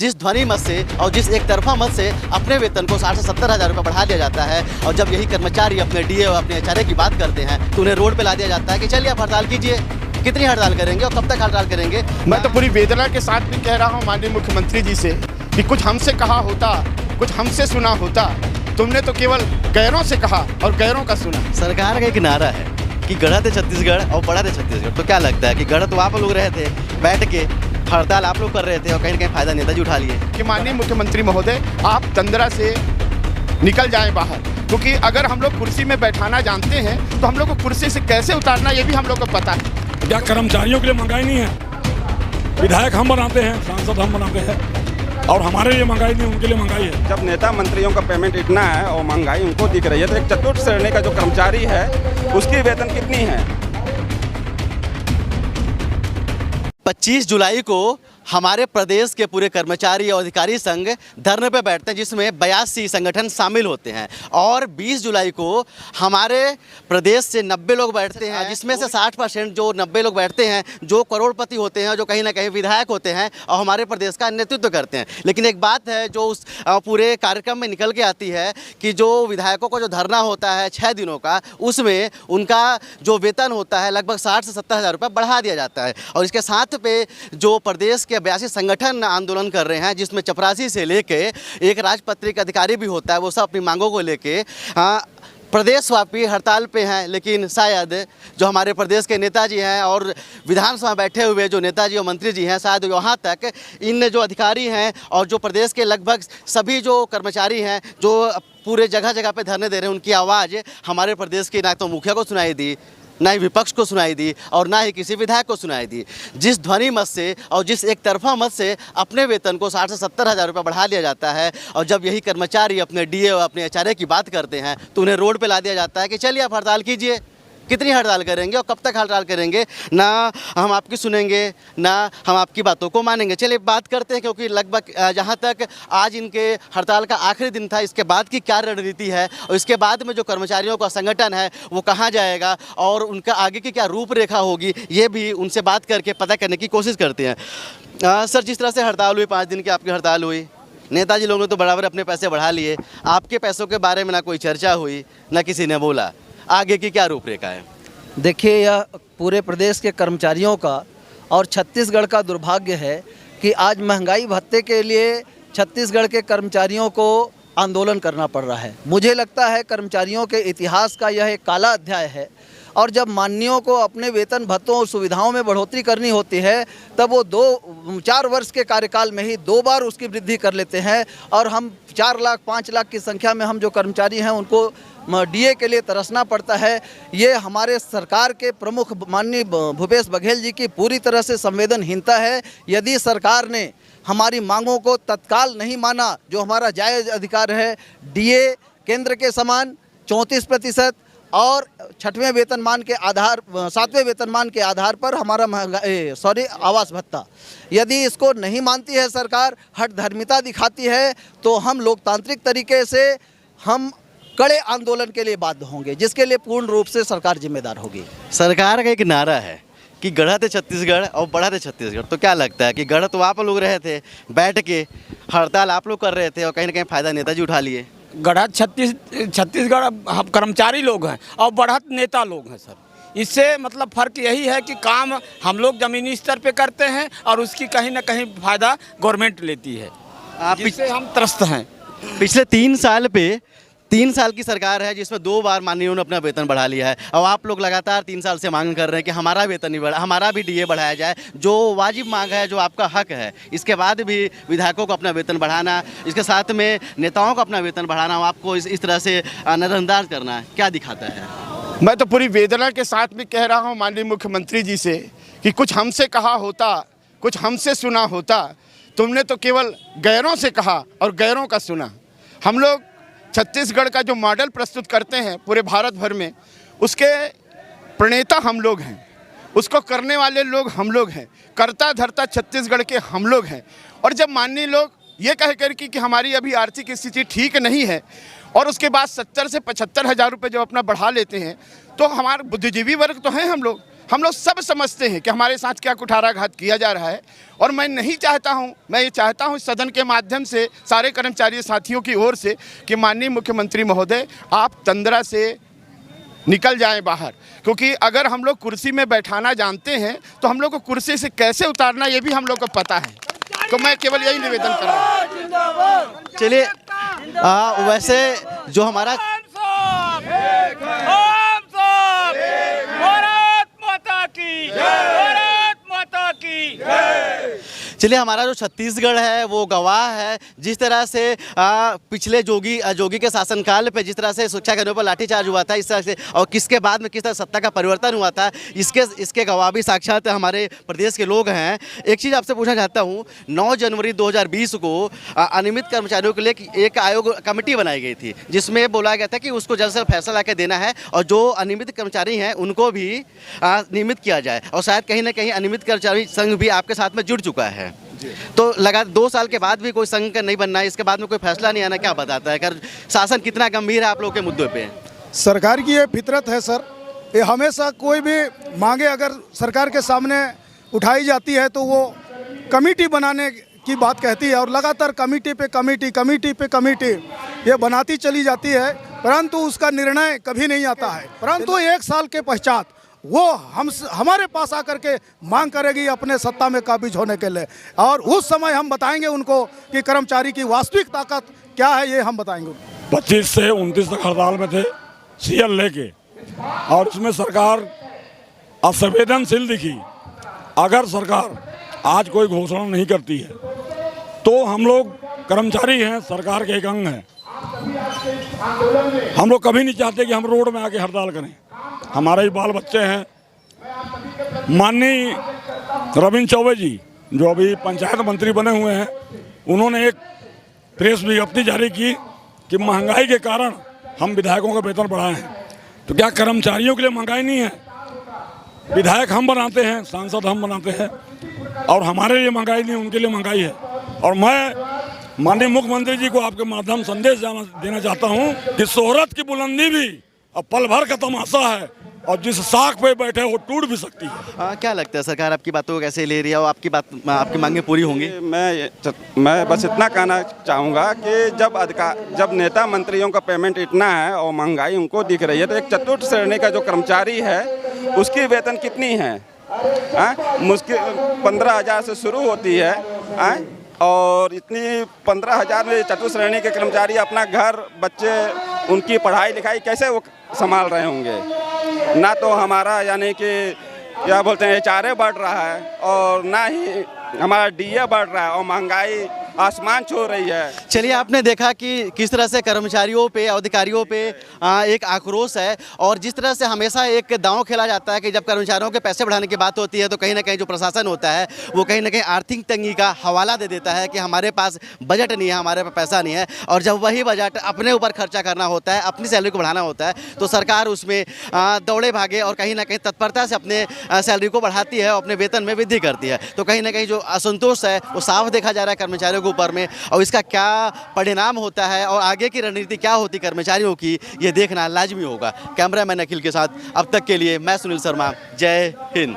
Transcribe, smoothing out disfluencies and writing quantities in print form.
जिस ध्वनि मत से और जिस एक तरफा मत से अपने वेतन को 60 से 70 हज़ार रुपये बढ़ा दिया जाता है, और जब यही कर्मचारी अपने डीए और अपने एचआरए की बात करते हैं तो उन्हें रोड पे ला दिया जाता है कि चलिए आप हड़ताल कीजिए। कितनी हड़ताल करेंगे और कब तक हड़ताल करेंगे? मैं तो पूरी वेदना के साथ भी कह रहा हूँ माननीय मुख्यमंत्री जी से कि कुछ हमसे कहा होता, कुछ हमसे सुना होता। तुमने तो केवल गैरों से कहा और गैरों का सुना। सरकार का एक नारा है कि गढ़ा थे छत्तीसगढ़ और बड़ा थे छत्तीसगढ़। तो क्या लगता है कि गढ़ तो आप लोग रहे थे, बैठ के हड़ताल आप लोग कर रहे थे और कहीं ना कहीं फायदा नेताजी उठा लिए? कि माननीय मुख्यमंत्री महोदय आप तंद्रा से निकल जाएं बाहर, क्योंकि अगर हम लोग कुर्सी में बैठाना जानते हैं तो हम लोग को कुर्सी से कैसे उतारना ये भी हम लोग को पता है। क्या कर्मचारियों के लिए महंगाई नहीं है? विधायक हम बनाते हैं, सांसद हम बनाते हैं, और हमारे लिए महंगाई नहीं, उनके लिए महंगाई है। जब नेता मंत्रियों का पेमेंट इतना है और महंगाई उनको दिख रही है, तो एक चतुर्थ श्रेणी का जो कर्मचारी है उसकी वेतन कितनी है? 25 जुलाई को हमारे प्रदेश के पूरे कर्मचारी और अधिकारी संघ धरने पे बैठते हैं, जिसमें 82 संगठन शामिल होते हैं, और 20 जुलाई को हमारे प्रदेश से 90 लोग बैठते हैं, जिसमें से 60% जो 90 लोग बैठते हैं जो करोड़पति होते हैं, जो कहीं ना कहीं विधायक होते हैं और हमारे प्रदेश का नेतृत्व करते हैं। लेकिन एक बात है जो उस पूरे कार्यक्रम में निकल के आती है कि जो विधायकों का जो धरना होता है 6 दिनों का, उसमें उनका जो वेतन होता है लगभग 60 से 70 हज़ार रुपये बढ़ा दिया जाता है। और इसके साथ पे जो प्रदेश के 82 संगठन आंदोलन कर रहे हैं, जिसमें चपरासी से लेके एक राजपत्रित अधिकारी भी होता है, वो सब अपनी मांगों को लेके प्रदेशव्यापी हड़ताल पे हैं। लेकिन शायद जो हमारे प्रदेश के नेताजी हैं और विधानसभा बैठे हुए जो नेताजी और मंत्री जी हैं, शायद वहाँ तक इन जो अधिकारी हैं और जो प्रदेश के लगभग सभी जो कर्मचारी हैं जो पूरे जगह जगह पे धरने दे रहे हैं, उनकी आवाज़ हमारे प्रदेश के ना तो मुखिया को सुनाई दी, ना ही विपक्ष को सुनाई दी, और ना ही किसी विधायक को सुनाई दी। जिस ध्वनि मत से और जिस एक तरफा मत से अपने वेतन को 60 से 70 हज़ार रुपये बढ़ा दिया जाता है, और जब यही कर्मचारी अपने डीए और अपने एचआरए की बात करते हैं तो उन्हें रोड पे ला दिया जाता है कि चलिए आप हड़ताल कीजिए। कितनी हड़ताल करेंगे और कब तक हड़ताल करेंगे? ना हम आपकी सुनेंगे, ना हम आपकी बातों को मानेंगे। चलिए बात करते हैं, क्योंकि लगभग जहां तक आज इनके हड़ताल का आखिरी दिन था, इसके बाद की क्या रणनीति है और इसके बाद में जो कर्मचारियों का संगठन है वो कहां जाएगा और उनका आगे की क्या रूपरेखा होगी, ये भी उनसे बात करके पता करने की कोशिश करते हैं। सर, जिस तरह से हड़ताल हुई, 5 दिन की आपकी हड़ताल हुई, नेताजी लोगों ने तो बराबर अपने पैसे बढ़ा लिए, आपके पैसों के बारे में ना कोई चर्चा हुई, ना किसी ने बोला। आगे की क्या रूपरेखा है? देखिए, यह पूरे प्रदेश के कर्मचारियों का और छत्तीसगढ़ का दुर्भाग्य है कि आज महंगाई भत्ते के लिए छत्तीसगढ़ के कर्मचारियों को आंदोलन करना पड़ रहा है। मुझे लगता है कर्मचारियों के इतिहास का यह एक काला अध्याय है, और जब माननीयों को अपने वेतन भत्तों और सुविधाओं में बढ़ोतरी करनी होती है तब वो 4 वर्ष के कार्यकाल में ही 2 बार उसकी वृद्धि कर लेते हैं, और हम 4 लाख 5 लाख की संख्या में हम जो कर्मचारी हैं उनको डीए के लिए तरसना पड़ता है। ये हमारे सरकार के प्रमुख माननीय भूपेश बघेल जी की पूरी तरह से संवेदनहीनता है। यदि सरकार ने हमारी मांगों को तत्काल नहीं माना, जो हमारा जायज़ अधिकार है, डीए केंद्र के समान 34% और 6वें वेतनमान के आधार 7वें वेतनमान के आधार पर हमारा आवास भत्ता, यदि इसको नहीं मानती है सरकार, हठधर्मिता दिखाती है, तो हम लोकतांत्रिक तरीके से हम कड़े आंदोलन के लिए बाध्य होंगे, जिसके लिए पूर्ण रूप से सरकार जिम्मेदार होगी। सरकार का एक नारा है कि गढ़ा थे छत्तीसगढ़ और बड़ा थे छत्तीसगढ़। तो क्या लगता है कि गढ़ तो आप लोग रहे थे, बैठ के हड़ताल आप लोग कर रहे थे और कहीं ना कहीं फायदा नेताजी उठा लिए? गढ़ा छत्तीसगढ़ हम कर्मचारी लोग हैं और बढ़त नेता लोग हैं सर। इससे मतलब फ़र्क यही है कि काम हम लोग ज़मीनी स्तर पे करते हैं और उसकी कहीं ना कहीं फ़ायदा गवर्नमेंट लेती है, जिससे हम त्रस्त हैं। पिछले 3 साल की सरकार है, जिसमें 2 बार माननीय ने अपना वेतन बढ़ा लिया है, और आप लोग लगातार 3 साल से मांग कर रहे हैं कि हमारा वेतन ही बढ़ा, हमारा भी डीए बढ़ाया जाए, जो वाजिब मांग है, जो आपका हक है। इसके बाद भी विधायकों को अपना वेतन बढ़ाना, इसके साथ में नेताओं को अपना वेतन बढ़ाना, आपको इस तरह से नज़रअंदाज करना क्या दिखाता है? मैं तो पूरी वेदना के साथ भी कह रहा हूँ माननीय मुख्यमंत्री जी से कि कुछ हमसे कहा होता, कुछ हमसे सुना होता। तुमने तो केवल गैरों से कहा और गैरों का सुना। हम लोग छत्तीसगढ़ का जो मॉडल प्रस्तुत करते हैं पूरे भारत भर में, उसके प्रणेता हम लोग हैं, उसको करने वाले लोग हम लोग हैं, करता धरता छत्तीसगढ़ के हम लोग हैं। और जब माननीय लोग ये कह कर कि हमारी अभी आर्थिक स्थिति ठीक नहीं है और उसके बाद 70 से 75 हज़ार रुपये जो अपना बढ़ा लेते हैं, तो हमारे बुद्धिजीवी वर्ग तो हैं हम लोग, हम लोग सब समझते हैं कि हमारे साथ क्या कुठाराघात किया जा रहा है। और मैं नहीं चाहता हूं, मैं ये चाहता हूं इस सदन के माध्यम से सारे कर्मचारी साथियों की ओर से कि माननीय मुख्यमंत्री महोदय आप तंद्रा से निकल जाएं बाहर, क्योंकि अगर हम लोग कुर्सी में बैठाना जानते हैं तो हम लोग को कुर्सी से कैसे उतारना ये भी हम लोग को पता है। तो मैं केवल यही निवेदन कर रहा हूँ। चलिए वैसे जो हमारा चलिए हमारा जो छत्तीसगढ़ है वो गवाह है जिस तरह से पिछले जोगी के शासनकाल पे जिस तरह से शिक्षा केंद्रों पर लाठीचार्ज हुआ था, इस तरह से और किसके बाद में किस तरह सत्ता का परिवर्तन हुआ था, इसके गवाह भी साक्षात हमारे प्रदेश के लोग हैं। एक चीज़ आपसे पूछना चाहता हूँ, 9 जनवरी 2020 को अनियमित कर्मचारियों के लिए एक आयोग कमेटी बनाई गई थी जिसमें बोला गया था कि उसको जल्द से फैसला लाके देना है और जो अनियमित कर्मचारी हैं उनको भी नियमित किया जाए। और शायद कहीं ना कहीं अनियमित कर्मचारी संघ भी आपके साथ में जुड़ चुका है। तो लगा 2 साल के बाद भी कोई संघ का नहीं बनना है, इसके बाद में कोई फैसला नहीं आना, क्या बताता है कर शासन कितना गंभीर है आप लोगों के मुद्दों पे? सरकार की ये फितरत है सर, ये हमेशा कोई भी मांगे अगर सरकार के सामने उठाई जाती है तो वो कमेटी बनाने की बात कहती है और लगातार कमेटी पे कमेटी ये बनाती चली जाती है, परंतु उसका निर्णय कभी नहीं आता है। परंतु 1 साल के पश्चात वो हमारे पास आकर के मांग करेगी अपने सत्ता में काबिज होने के लिए, और उस समय हम बताएंगे उनको कि कर्मचारी की वास्तविक ताकत क्या है, ये हम बताएंगे। 25 से 29 तक हड़ताल में थे सीएल लेके, और इसमें सरकार असंवेदनशील दिखी। अगर सरकार आज कोई घोषणा नहीं करती है तो हम लोग कर्मचारी हैं, सरकार के एक अंग हैं, हम लोग कभी नहीं चाहते कि हम रोड में आके हड़ताल करें। हमारे ही बाल बच्चे हैं। माननीय रविंद्र चौबे जी जो अभी पंचायत मंत्री बने हुए हैं, उन्होंने एक प्रेस विज्ञप्ति जारी की कि महंगाई के कारण हम विधायकों का वेतन बढ़ाए हैं। तो क्या कर्मचारियों के लिए महंगाई नहीं है? विधायक हम बनाते हैं, सांसद हम बनाते हैं, और हमारे लिए महंगाई नहीं, उनके लिए महंगाई है। और मैं माननीय मुख्यमंत्री जी को आपके माध्यम संदेश देना चाहता हूं कि शोहरत की बुलंदी भी अब पल भर का तमाशा है और जिस साख पे बैठे वो टूट भी सकती है। क्या लगता है सरकार आपकी बातों को कैसे ले रही है और आपकी मांगें पूरी होंगी? मैं बस इतना कहना चाहूँगा कि जब नेता मंत्रियों का पेमेंट इतना है और महंगाई उनको दिख रही है, तो एक चतुर्थ श्रेणी का जो कर्मचारी है उसकी वेतन कितनी है? मुश्किल 15,000 से शुरू होती है। और इतनी 15,000 में चतुर्थ श्रेणी के कर्मचारी अपना घर, बच्चे, उनकी पढ़ाई लिखाई कैसे वो संभाल रहे होंगे? ना तो हमारा यानी कि क्या बोलते हैं HRA बढ़ रहा है और ना ही हमारा DA बढ़ रहा है और महंगाई आसमान छू रही है। चलिए आपने देखा कि किस तरह से कर्मचारियों पे, अधिकारियों पे एक आक्रोश है, और जिस तरह से हमेशा एक दांव खेला जाता है कि जब कर्मचारियों के पैसे बढ़ाने की बात होती है तो कहीं ना कहीं जो प्रशासन होता है वो कहीं ना कहीं आर्थिक तंगी का हवाला दे देता है कि हमारे पास बजट नहीं है, हमारे पास पैसा नहीं है। और जब वही बजट अपने ऊपर खर्चा करना होता है, अपनी सैलरी को बढ़ाना होता है, तो सरकार उसमें दौड़े भागे और कहीं ना कहीं तत्परता से अपने सैलरी को बढ़ाती है और अपने वेतन में वृद्धि करती है। तो कहीं ना कहीं जो असंतोष है वो साफ देखा जा रहा है कर्मचारियों के ऊपर में, और इसका क्या परिणाम होता है और आगे की रणनीति क्या होती कर्मचारियों की, ये देखना लाजमी होगा। कैमरामैन अखिल के साथ अब तक के लिए मैं सुनील शर्मा, जय हिंद।